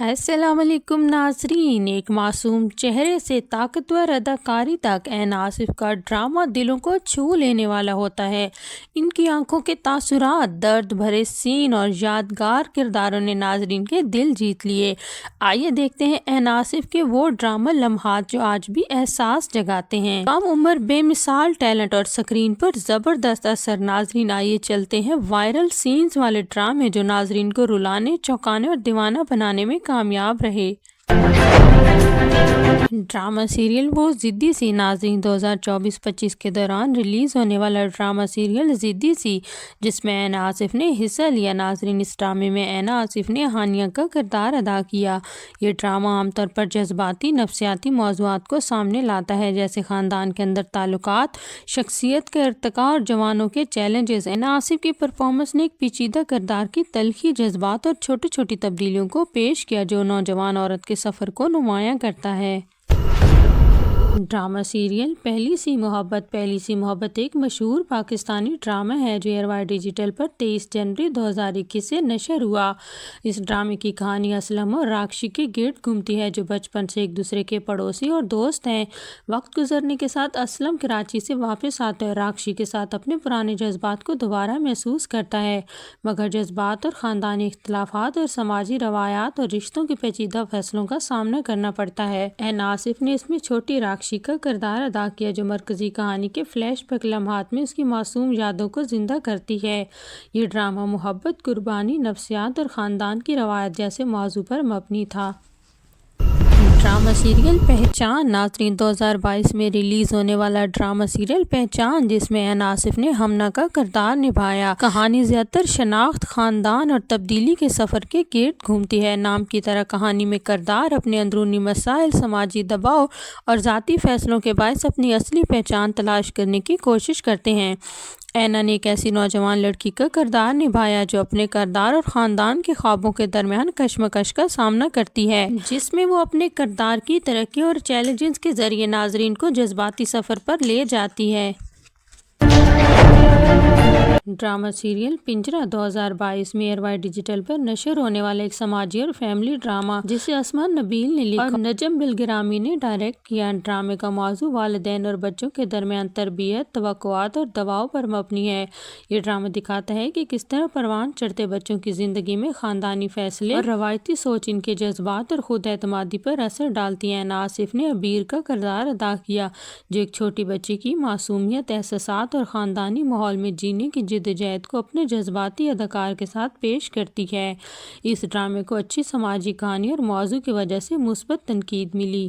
السلام علیکم ناظرین، ایک معصوم چہرے سے طاقتور اداکاری تک عین آصف کا ڈرامہ دلوں کو چھو لینے والا ہوتا ہے۔ ان کی آنکھوں کے تاثرات، درد بھرے سین اور یادگار کرداروں نے ناظرین کے دل جیت لیے۔ آئیے دیکھتے ہیں عین آصف کے وہ ڈرامہ لمحات جو آج بھی احساس جگاتے ہیں۔ کم عمر بے مثال ٹیلنٹ اور سکرین پر زبردست اثر۔ ناظرین آئیے چلتے ہیں وائرل سینز والے ڈرامے جو ناظرین کو رلانے، چونکانے اور دیوانہ بنانے میں کامیاب رہے۔ ڈرامہ سیریل وہ ضدی سی۔ ناظرین 2024-25 کے دوران ریلیز ہونے والا ڈرامہ سیریل ضدی سی جس میں عین آصف نے حصہ لیا۔ ناظرین اس ڈرامے میں عین آصف نے ہانیہ کا کردار ادا کیا۔ یہ ڈرامہ عام طور پر جذباتی نفسیاتی موضوعات کو سامنے لاتا ہے جیسے خاندان کے اندر تعلقات، شخصیت کا ارتقاء اور جوانوں کے چیلنجز۔ عین آصف کی پرفارمنس نے ایک پیچیدہ کردار کی تلخی، جذبات اور چھوٹی چھوٹی تبدیلیوں کو پیش کیا جو نوجوان عورت کے سفر کو نمایاں کرتا ہے۔ ڈرامہ سیریل پہلی سی محبت۔ پہلی سی محبت ایک مشہور پاکستانی ڈرامہ ہے جو ایئر ڈیجیٹل پر 23 جنوری 2021 سے نشر ہوا۔ اس ڈرامے کی کہانی اسلم اور راکشی کے گرد گھومتی ہے جو بچپن سے ایک دوسرے کے پڑوسی اور دوست ہیں۔ وقت گزرنے کے ساتھ اسلم کراچی سے واپس آتا ہے، راکشی کے ساتھ اپنے پرانے جذبات کو دوبارہ محسوس کرتا ہے، مگر جذبات اور خاندانی اختلافات اور سماجی روایات اور رشتوں کے پیچیدہ فیصلوں کا سامنا کرنا پڑتا ہے۔ عین آصف نے اس میں چھوٹی راکشی کا کردار ادا کیا جو مرکزی کہانی کے فلیش بیک لمحات میں اس کی معصوم یادوں کو زندہ کرتی ہے۔ یہ ڈرامہ محبت، قربانی، نفسیات اور خاندان کی روایت جیسے موضوع پر مبنی تھا۔ ڈرامہ سیریل پہچان۔ ناظرین 2022 میں ریلیز ہونے والا ڈرامہ سیریل پہچان جس میں عین آصف نے ہمنا کا کردار نبھایا۔ کہانی زیادہ تر شناخت، خاندان اور تبدیلی کے سفر کے گرد گھومتی ہے۔ نام کی طرح کہانی میں کردار اپنے اندرونی مسائل، سماجی دباؤ اور ذاتی فیصلوں کے باعث اپنی اصلی پہچان تلاش کرنے کی کوشش کرتے ہیں۔ اینا نے ایک ایسی نوجوان لڑکی کا کردار نبھایا جو اپنے کردار اور خاندان کے خوابوں کے درمیان کشمکش کا سامنا کرتی ہے، جس میں وہ اپنے کردار کی ترقی اور چیلنجز کے ذریعے ناظرین کو جذباتی سفر پر لے جاتی ہے۔ ڈرامہ سیریل پنجرہ 2022 میں ایئر ڈیجیٹل پر نشر ہونے والا ایک سماجی اور فیملی ڈرامہ جسے اسما نبیل نے لکھا اور نجم بالگرامی نے ڈائریکٹ کیا۔ ڈرامے کا موضوع والدین اور بچوں کے درمیان تربیت، توقعات اور دباؤ پر مبنی ہے۔ یہ ڈرامہ دکھاتا ہے کہ کس طرح پروان چڑھتے بچوں کی زندگی میں خاندانی فیصلے اور روایتی سوچ ان کے جذبات اور خود اعتمادی پر اثر ڈالتی ہیں۔ آصف نے عبیر کا کردار ادا کیا جو ایک چھوٹی بچی کی معصومیت، احساسات اور خاندانی ماحول میں جینے کی جدوجہد کو اپنے جذباتی اداکار کے ساتھ پیش کرتی ہے۔ اس ڈرامے کو اچھی سماجی کہانی اور موضوع کی وجہ سے مثبت تنقید ملی۔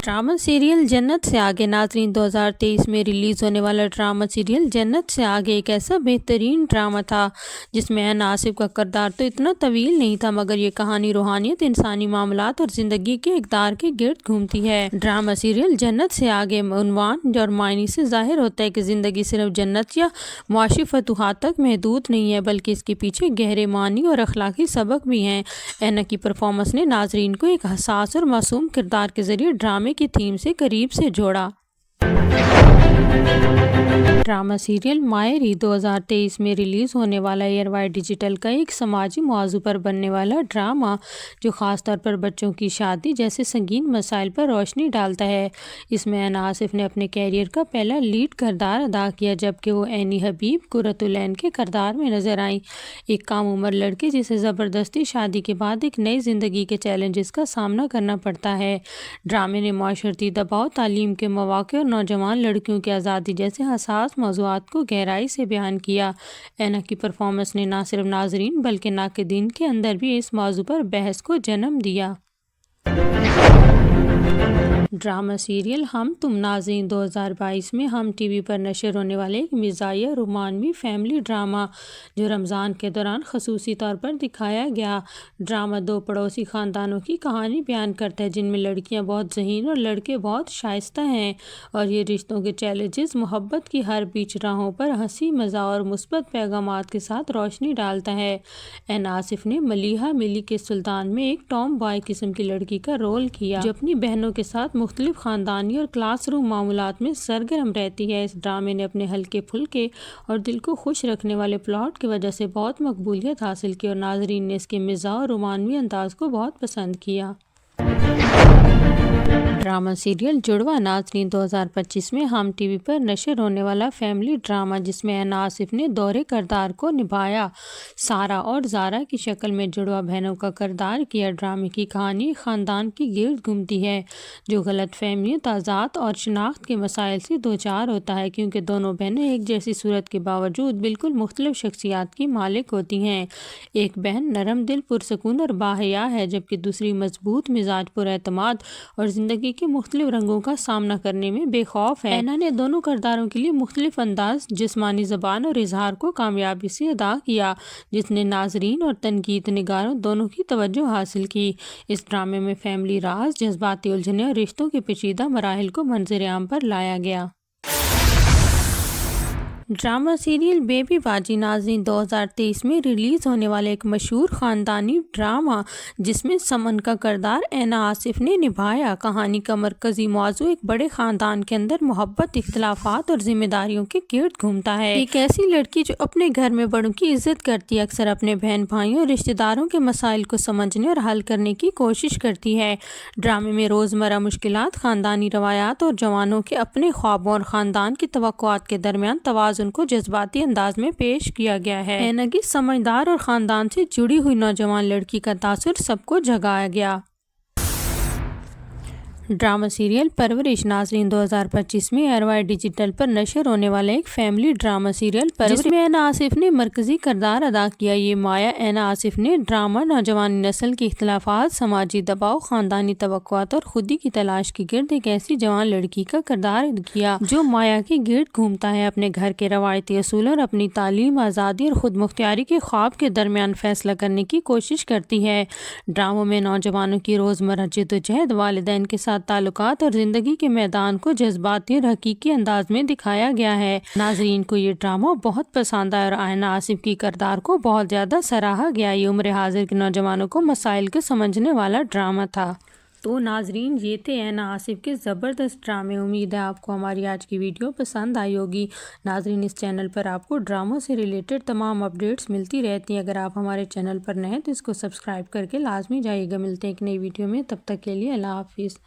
ڈرامہ سیریل جنت سے آگے۔ ناظرین 2023 میں ریلیز ہونے والا ڈرامہ سیریل جنت سے آگے ایک ایسا بہترین ڈرامہ تھا جس میں عین آصف کا کردار تو اتنا طویل نہیں تھا مگر یہ کہانی روحانیت، انسانی معاملات اور زندگی کے اقدار کے گرد گھومتی ہے۔ ڈرامہ سیریل جنت سے آگے عنوان اور معنی سے ظاہر ہوتا ہے کہ زندگی صرف جنت یا معاشی فتوحات تک محدود نہیں ہے بلکہ اس کے پیچھے گہرے معنی اور اخلاقی سبق بھی ہیں۔ اینا کی پرفارمنس نے ناظرین کو ایک حساس اور معصوم کردار کے ذریعے ڈرامے کی تھیم سے قریب سے جوڑا۔ ڈرامہ سیریل مائری 2023 میں ریلیز ہونے والا ایئر ڈیجیٹل کا ایک سماجی موضوع پر بننے والا ڈرامہ جو خاص طور پر بچوں کی شادی جیسے سنگین مسائل پر روشنی ڈالتا ہے۔ اس میں عین آصف نے اپنے کیریئر کا پہلا لیڈ کردار ادا کیا جبکہ وہ اینی حبیب قرۃ العین کے کردار میں نظر آئیں، ایک کم عمر لڑکی جسے زبردستی شادی کے بعد ایک نئی زندگی کے چیلنجز کا سامنا کرنا پڑتا ہے۔ ڈرامے نے معاشرتی دباؤ، تعلیم کے مواقع اور نوجوان لڑکیوں کی آزادی جیسے حساس موضوعات کو گہرائی سے بیان کیا۔ اینا کی پرفارمنس نے نہ صرف ناظرین بلکہ ناقدین کے اندر بھی اس موضوع پر بحث کو جنم دیا۔ ڈرامہ سیریل ہم تم۔ ناظرین 2022 میں ہم ٹی وی پر نشر ہونے والے ایک مزاحیہ رومانوی فیملی ڈرامہ جو رمضان کے دوران خصوصی طور پر دکھایا گیا۔ ڈرامہ دو پڑوسی خاندانوں کی کہانی بیان کرتا ہے جن میں لڑکیاں بہت ذہین اور لڑکے بہت شائستہ ہیں اور یہ رشتوں کے چیلنجز، محبت کی ہر بیچ راہوں پر ہنسی مزاح اور مثبت پیغامات کے ساتھ روشنی ڈالتا ہے۔ عین آصف نے ملیحہ ملی کے سلطان میں ایک ٹام بوائے قسم کی لڑکی کا رول کیا جو اپنی بہنوں کے ساتھ مختلف خاندانی اور کلاس روم معاملات میں سرگرم رہتی ہے۔ اس ڈرامے نے اپنے ہلکے پھلکے اور دل کو خوش رکھنے والے پلاٹ کی وجہ سے بہت مقبولیت حاصل کی اور ناظرین نے اس کے مزاح اور رومانوی انداز کو بہت پسند کیا۔ ڈرامہ سیریل جڑواں ناظرین 2025 میں ہم ٹی وی پر نشر ہونے والا فیملی ڈرامہ جس میں اینا آصف نے دوہرے کردار کو نبھایا، سارہ اور زارا کی شکل میں جڑواں بہنوں کا کردار کیا۔ ڈرامے کی کہانی خاندان کی گرد گھومتی ہے جو غلط فہمیوں، تضاد اور شناخت کے مسائل سے دوچار ہوتا ہے کیونکہ دونوں بہنیں ایک جیسی صورت کے باوجود بالکل مختلف شخصیات کی مالک ہوتی ہیں۔ ایک بہن نرم دل، پرسکون اور باحیا ہے جبکہ دوسری مضبوط مزاج، پر اعتماد اور زندگی کے مختلف رنگوں کا سامنا کرنے میں بے خوف ہے۔ اینا نے دونوں کرداروں کے لیے مختلف انداز، جسمانی زبان اور اظہار کو کامیابی سے ادا کیا جس نے ناظرین اور تنقید نگاروں دونوں کی توجہ حاصل کی۔ اس ڈرامے میں فیملی راز، جذباتی الجھنیں اور رشتوں کے پیچیدہ مراحل کو منظر عام پر لایا گیا۔ ڈرامہ سیریل بیبی باجی ناظرین 2023 میں ریلیز ہونے والے ایک مشہور خاندانی ڈرامہ جس میں سمن کا کردار اینا آصف نے نبھایا۔ کہانی کا مرکزی موضوع ایک بڑے خاندان کے اندر محبت، اختلافات اور ذمہ داریوں کے گرد گھومتا ہے۔ ایک ایسی لڑکی جو اپنے گھر میں بڑوں کی عزت کرتی ہے، اکثر اپنے بہن بھائیوں اور رشتہ داروں کے مسائل کو سمجھنے اور حل کرنے کی کوشش کرتی ہے۔ ڈرامے میں روزمرہ مشکلات، خاندانی روایات اور جوانوں کے اپنے خوابوں اور خاندان کی توقعات کے درمیان توازن کو جذباتی انداز میں پیش کیا گیا ہے۔ اینا کی سمجھدار اور خاندان سے جڑی ہوئی نوجوان لڑکی کا تاثر سب کو جگایا گیا۔ ڈرامہ سیریل پرورش ناظرین 2025 میں ایئر وائی ڈیجیٹل پر نشر ہونے والا ایک فیملی ڈرامہ سیریل پرورش جس میں اینا آصف نے مرکزی کردار ادا کیا۔ یہ مایا اینا آصف نے ڈرامہ نوجوان نسل کے اختلافات، سماجی دباؤ، خاندانی توقعات اور خودی کی تلاش کے گرد ایک ایسی جوان لڑکی کا کردار کیا جو مایا کے گرد گھومتا ہے، اپنے گھر کے روایتی اصولوں اور اپنی تعلیم، آزادی اور خود مختاری کے خواب کے درمیان فیصلہ کرنے کی کوشش کرتی ہے۔ ڈراموں میں نوجوانوں کی روزمرہ جدوجہد، والدین کے ساتھ تعلقات اور زندگی کے میدان کو جذباتی اور حقیقی انداز میں دکھایا گیا ہے۔ ناظرین کو یہ ڈرامہ بہت پسند آیا اور اینا آصف کی کردار کو بہت زیادہ سراہا گیا۔ یہ عمر حاضر کے نوجوانوں کو مسائل کو سمجھنے والا ڈرامہ تھا۔ تو ناظرین یہ تھے اینا آصف کے زبردست ڈرامے۔ امید ہے آپ کو ہماری آج کی ویڈیو پسند آئی ہوگی۔ ناظرین اس چینل پر آپ کو ڈراموں سے ریلیٹڈ تمام اپڈیٹس ملتی رہتی ہیں۔ اگر آپ ہمارے چینل پر نئے ہیں تو اس کو سبسکرائب کر کے لازمی جائیے گا۔ ملتے ہیں ایک نئی ویڈیو میں، تب تک کے لیے اللہ حافظ۔